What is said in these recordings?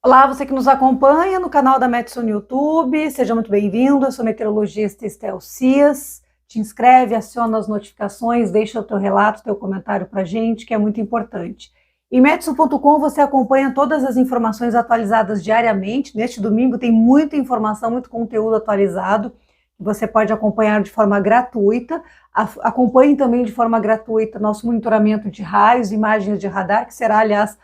Olá, você que nos acompanha no canal da Metsu no YouTube, seja muito bem-vindo. Eu sou a meteorologista Estel Cias. Te inscreve, aciona as notificações, deixa o teu relato, teu comentário para a gente, que é muito importante. Em Metsu.com você acompanha todas as informações atualizadas diariamente. Neste domingo tem muita informação, muito conteúdo atualizado, que você pode acompanhar de forma gratuita. Acompanhe também de forma gratuita nosso monitoramento de raios, imagens de radar, que será, aliás,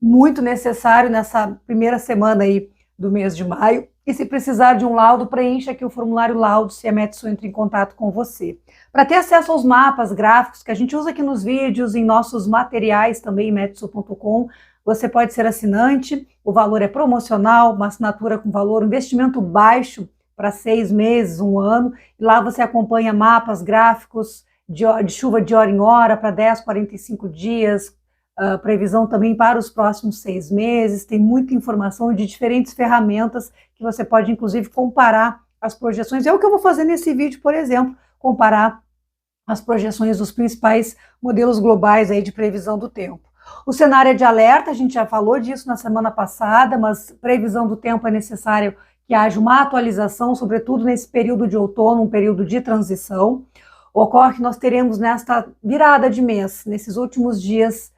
muito necessário nessa primeira semana aí do mês de maio. E se precisar de um laudo, preencha aqui o formulário laudo se a Metsu entra em contato com você. Para ter acesso aos mapas gráficos que a gente usa aqui nos vídeos, em nossos materiais também, metsu.com, você pode ser assinante, o valor é promocional, uma assinatura com valor, um investimento baixo para 6 meses, 1 ano, e lá você acompanha mapas gráficos de chuva de hora em hora para 10, 45 dias, previsão também para os próximos 6 meses, tem muita informação de diferentes ferramentas que você pode, inclusive, comparar as projeções. É o que eu vou fazer nesse vídeo, por exemplo, comparar as projeções dos principais modelos globais aí de previsão do tempo. O cenário é de alerta, a gente já falou disso na semana passada, mas previsão do tempo é necessário que haja uma atualização, sobretudo nesse período de outono, um período de transição. Ocorre que nós teremos nesta virada de mês, nesses últimos dias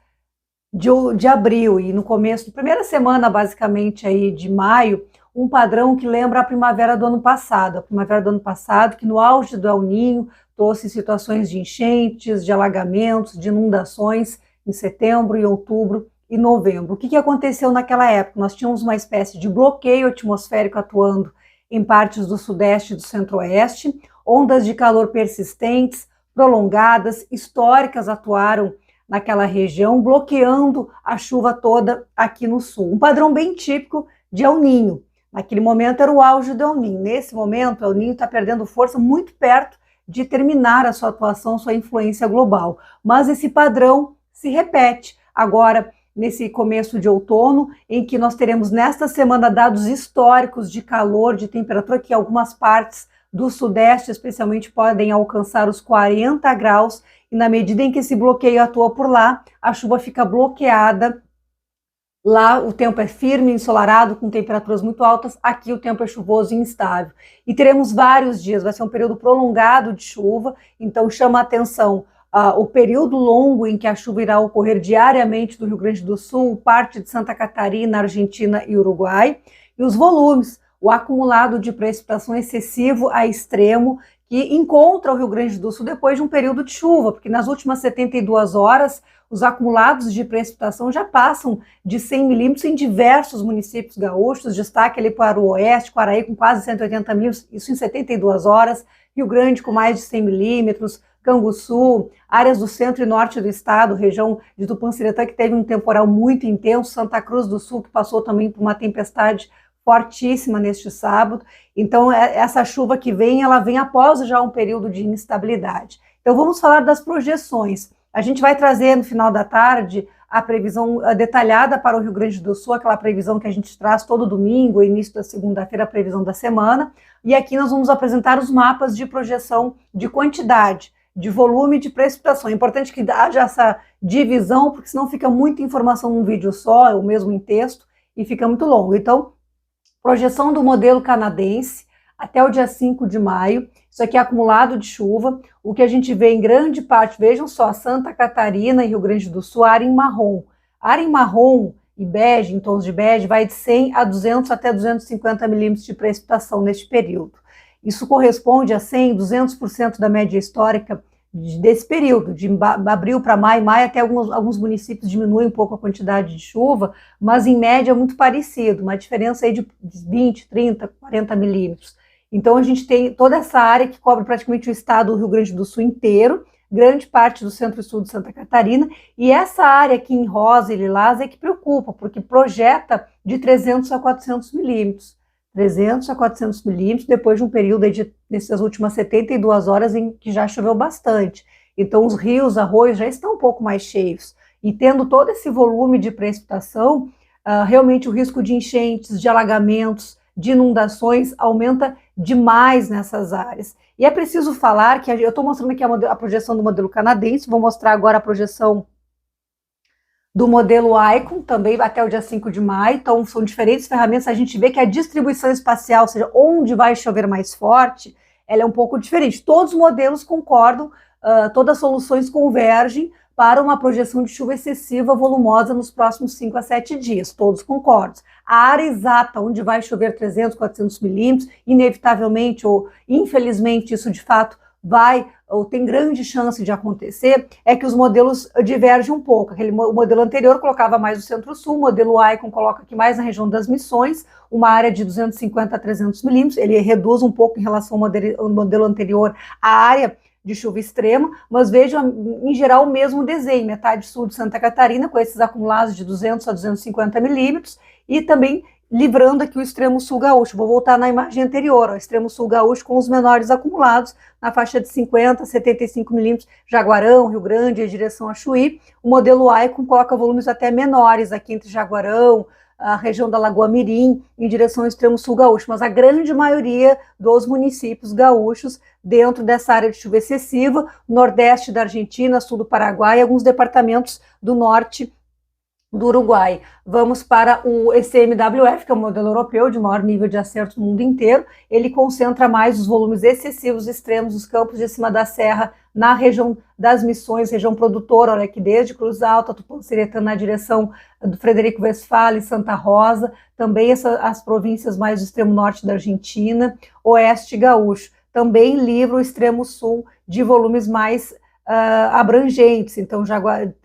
de abril e no começo, primeira semana basicamente aí de maio, um padrão que lembra a primavera do ano passado. A primavera do ano passado, que no auge do El Niño trouxe situações de enchentes, de alagamentos, de inundações em setembro, em outubro e novembro. O que aconteceu naquela época? Nós tínhamos uma espécie de bloqueio atmosférico atuando em partes do sudeste e do centro-oeste, ondas de calor persistentes, prolongadas, históricas atuaram naquela região, bloqueando a chuva toda aqui no sul. Um padrão bem típico de El Niño. Naquele momento era o auge do El Niño. Nesse momento, El Niño está perdendo força muito perto de terminar a sua atuação, sua influência global. Mas esse padrão se repete agora nesse começo de outono, em que nós teremos nesta semana dados históricos de calor, de temperatura, que algumas partes do sudeste especialmente podem alcançar os 40 graus, e na medida em que esse bloqueio atua por lá, a chuva fica bloqueada. Lá o tempo é firme, ensolarado, com temperaturas muito altas, aqui o tempo é chuvoso e instável. E teremos vários dias, vai ser um período prolongado de chuva, então chama a atenção o período longo em que a chuva irá ocorrer diariamente do Rio Grande do Sul, parte de Santa Catarina, Argentina e Uruguai, e os volumes, o acumulado de precipitação excessivo a extremo, que encontra o Rio Grande do Sul depois de um período de chuva, porque nas últimas 72 horas os acumulados de precipitação já passam de 100 milímetros em diversos municípios gaúchos, destaque ali para o oeste, Quaraí com quase 180 milímetros, isso em 72 horas, Rio Grande com mais de 100 milímetros, Canguçu, áreas do centro e norte do estado, região de Tupanciretã, que teve um temporal muito intenso, Santa Cruz do Sul, que passou também por uma tempestade fortíssima neste sábado. Então, essa chuva que vem, ela vem após já um período de instabilidade. Então, vamos falar das projeções. A gente vai trazer no final da tarde a previsão detalhada para o Rio Grande do Sul, aquela previsão que a gente traz todo domingo, início da segunda-feira, a previsão da semana. E aqui nós vamos apresentar os mapas de projeção de quantidade, de volume de precipitação. É importante que haja essa divisão, porque senão fica muita informação num vídeo só, ou mesmo em texto, e fica muito longo. Então, projeção do modelo canadense até o dia 5 de maio, isso aqui é acumulado de chuva, o que a gente vê em grande parte, vejam só, Santa Catarina e Rio Grande do Sul, área em marrom. Área em marrom e bege, em tons de bege, vai de 100 a 200 até 250 milímetros de precipitação neste período. Isso corresponde a 100, 200% da média histórica desse período, de abril para maio. Maio até alguns municípios diminuem um pouco a quantidade de chuva, mas em média é muito parecido, uma diferença aí de 20, 30, 40 milímetros. Então a gente tem toda essa área que cobre praticamente o estado do Rio Grande do Sul inteiro, grande parte do centro e sul de Santa Catarina, e essa área aqui em rosa e lilás é que preocupa, porque projeta de 300 a 400 milímetros. 300 a 400 milímetros, depois de um período nessas últimas 72 horas em que já choveu bastante. Então os rios, arroios já estão um pouco mais cheios. E tendo todo esse volume de precipitação, realmente o risco de enchentes, de alagamentos, de inundações aumenta demais nessas áreas. E é preciso falar que eu estou mostrando aqui a projeção do modelo canadense, vou mostrar agora a projeção do modelo Icon, também até o dia 5 de maio, então são diferentes ferramentas, a gente vê que a distribuição espacial, ou seja, onde vai chover mais forte, ela é um pouco diferente. Todos os modelos concordam, todas as soluções convergem para uma projeção de chuva excessiva volumosa nos próximos 5 a 7 dias, todos concordam. A área exata onde vai chover 300, 400 milímetros, inevitavelmente ou infelizmente isso de fato vai ou tem grande chance de acontecer, é que os modelos divergem um pouco. O modelo anterior colocava mais no centro-sul, o modelo Icon coloca aqui mais na região das Missões, uma área de 250 a 300 milímetros, ele reduz um pouco em relação ao modelo anterior a área de chuva extrema, mas vejam, em geral, o mesmo desenho, metade sul de Santa Catarina, com esses acumulados de 200 a 250 milímetros, e também livrando aqui o extremo sul gaúcho. Vou voltar na imagem anterior, o extremo sul gaúcho com os menores acumulados, na faixa de 50 a 75 milímetros, Jaguarão, Rio Grande, em direção a Chuí. O modelo Icon coloca volumes até menores aqui entre Jaguarão, a região da Lagoa Mirim, em direção ao extremo sul gaúcho, mas a grande maioria dos municípios gaúchos dentro dessa área de chuva excessiva, nordeste da Argentina, sul do Paraguai e alguns departamentos do norte do Uruguai. Vamos para o ECMWF, que é o modelo europeu de maior nível de acerto no mundo inteiro. Ele concentra mais os volumes excessivos extremos dos campos de cima da serra na região das Missões, região produtora, olha aqui, desde Cruz Alta, Tupanciretã, na direção do Frederico Westphalen, Santa Rosa, também as províncias mais do extremo norte da Argentina, oeste gaúcho. Também livra o extremo sul de volumes mais abrangentes, então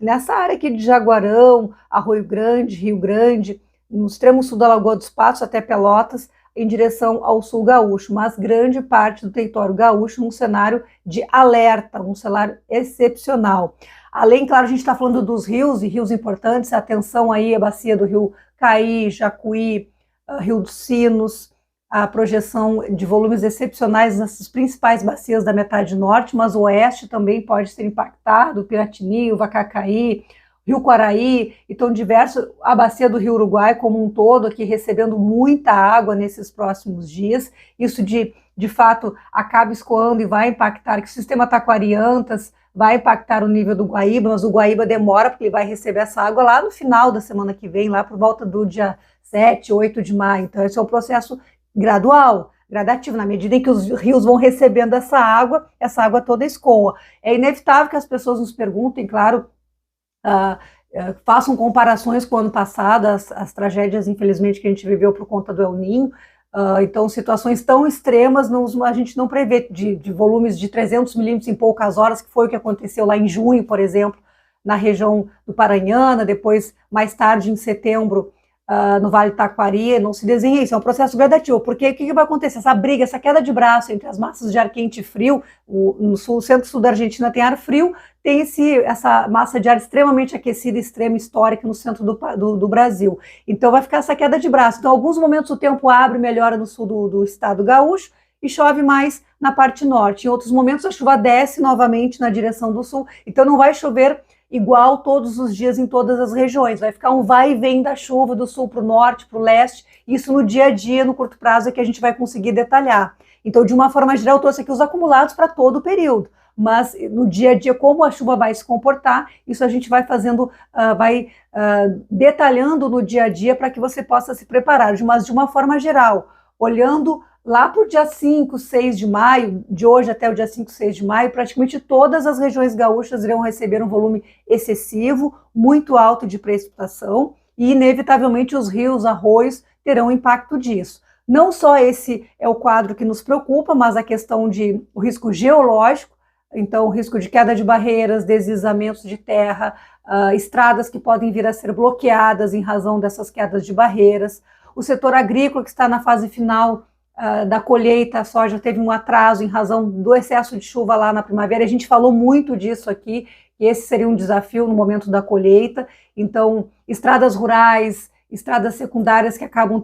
nessa área aqui de Jaguarão, Arroio Grande, Rio Grande, no extremo sul da Lagoa dos Patos até Pelotas, em direção ao sul gaúcho, mas grande parte do território gaúcho num cenário de alerta, um cenário excepcional. Além, claro, a gente está falando dos rios e rios importantes, atenção aí a bacia do Rio Caí, Jacuí, Rio dos Sinos, a projeção de volumes excepcionais nessas principais bacias da metade norte, mas o oeste também pode ser impactado, Piratininho, Vacacaí, Rio Quaraí, então a bacia do Rio Uruguai como um todo aqui recebendo muita água nesses próximos dias, isso de fato acaba escoando e vai impactar, que o sistema Taquariantas vai impactar o nível do Guaíba, mas o Guaíba demora porque ele vai receber essa água lá no final da semana que vem, lá por volta do dia 7, 8 de maio, então esse é o processo gradual, gradativo, na medida em que os rios vão recebendo essa água toda escoa. É inevitável que as pessoas nos perguntem, claro, façam comparações com o ano passado, as tragédias, infelizmente, que a gente viveu por conta do El Niño, então situações tão extremas a gente não prevê de volumes de 300 milímetros em poucas horas, que foi o que aconteceu lá em junho, por exemplo, na região do Paranhana, depois, mais tarde, em setembro, no Vale do Taquari, não se desenha isso, é um processo gradativo, porque o que vai acontecer? Essa briga, essa queda de braço entre as massas de ar quente e frio, no centro-sul da Argentina tem ar frio, tem essa massa de ar extremamente aquecida, extrema, histórica no centro do Brasil. Então vai ficar essa queda de braço. Então, em alguns momentos o tempo abre, melhora no sul do estado gaúcho e chove mais na parte norte. Em outros momentos a chuva desce novamente na direção do sul, então não vai chover igual todos os dias em todas as regiões, vai ficar um vai e vem da chuva do sul para o norte, para o leste, isso no dia a dia, no curto prazo é que a gente vai conseguir detalhar. Então, de uma forma geral, eu trouxe aqui os acumulados para todo o período, mas no dia a dia, como a chuva vai se comportar, isso a gente vai fazendo, detalhando no dia a dia para que você possa se preparar, mas de uma forma geral, olhando lá para o dia 5, 6 de maio, de hoje até o dia 5, 6 de maio, praticamente todas as regiões gaúchas irão receber um volume excessivo, muito alto de precipitação, e inevitavelmente os rios, arroios terão impacto disso. Não só esse é o quadro que nos preocupa, mas a questão de o risco geológico, então o risco de queda de barreiras, deslizamentos de terra, estradas que podem vir a ser bloqueadas em razão dessas quedas de barreiras, o setor agrícola que está na fase final da colheita, a soja teve um atraso em razão do excesso de chuva lá na primavera, a gente falou muito disso aqui, que esse seria um desafio no momento da colheita, então estradas rurais, estradas secundárias que acabam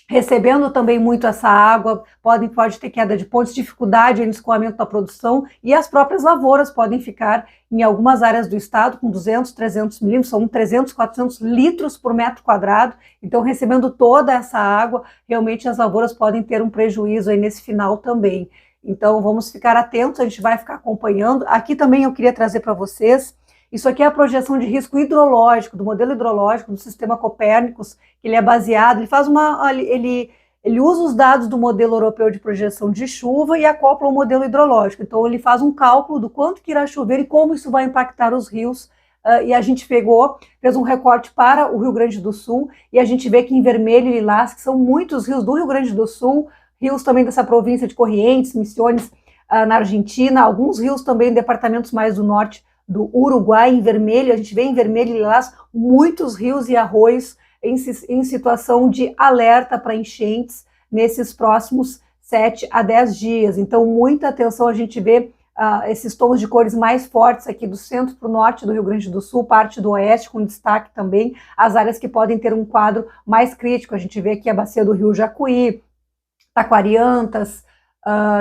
recebendo também muito essa água, pode ter queda de pontes, dificuldade no escoamento da produção, e as próprias lavouras podem ficar em algumas áreas do estado com 200, 300 milímetros, são 300, 400 litros por metro quadrado, então recebendo toda essa água, realmente as lavouras podem ter um prejuízo aí nesse final também. Então vamos ficar atentos, a gente vai ficar acompanhando. Aqui também eu queria trazer para vocês Isso aqui é a projeção de risco hidrológico, do modelo hidrológico do sistema Copérnicos, que ele é baseado, ele usa os dados do modelo europeu de projeção de chuva e acopla o modelo hidrológico. Então ele faz um cálculo do quanto que irá chover e como isso vai impactar os rios. E a gente fez um recorte para o Rio Grande do Sul, e a gente vê que em vermelho e lilás, que são muitos rios do Rio Grande do Sul, rios também dessa província de Corrientes, Misiones, na Argentina, alguns rios também em departamentos mais do norte do Uruguai, em vermelho, a gente vê em vermelho e lilás muitos rios e arroios em situação de alerta para enchentes nesses próximos 7 a 10 dias. Então, muita atenção, a gente vê esses tons de cores mais fortes aqui do centro para o norte do Rio Grande do Sul, parte do oeste, com destaque também as áreas que podem ter um quadro mais crítico. A gente vê aqui a bacia do Rio Jacuí, Taquariantas,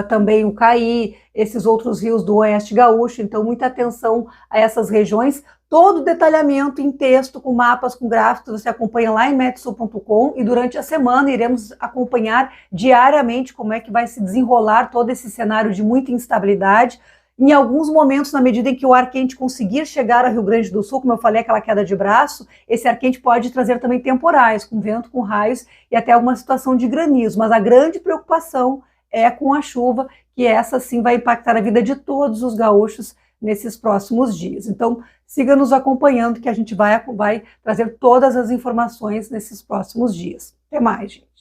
também o Caí, esses outros rios do Oeste Gaúcho. Então, muita atenção a essas regiões. Todo o detalhamento em texto, com mapas, com gráficos, você acompanha lá em metsul.com, e durante a semana iremos acompanhar diariamente como é que vai se desenrolar todo esse cenário de muita instabilidade. Em alguns momentos, na medida em que o ar quente conseguir chegar ao Rio Grande do Sul, como eu falei, aquela queda de braço, esse ar quente pode trazer também temporais, com vento, com raios e até alguma situação de granizo. Mas a grande preocupação é com a chuva, que essa sim vai impactar a vida de todos os gaúchos nesses próximos dias. Então, siga nos acompanhando, que a gente vai trazer todas as informações nesses próximos dias. Até mais, gente.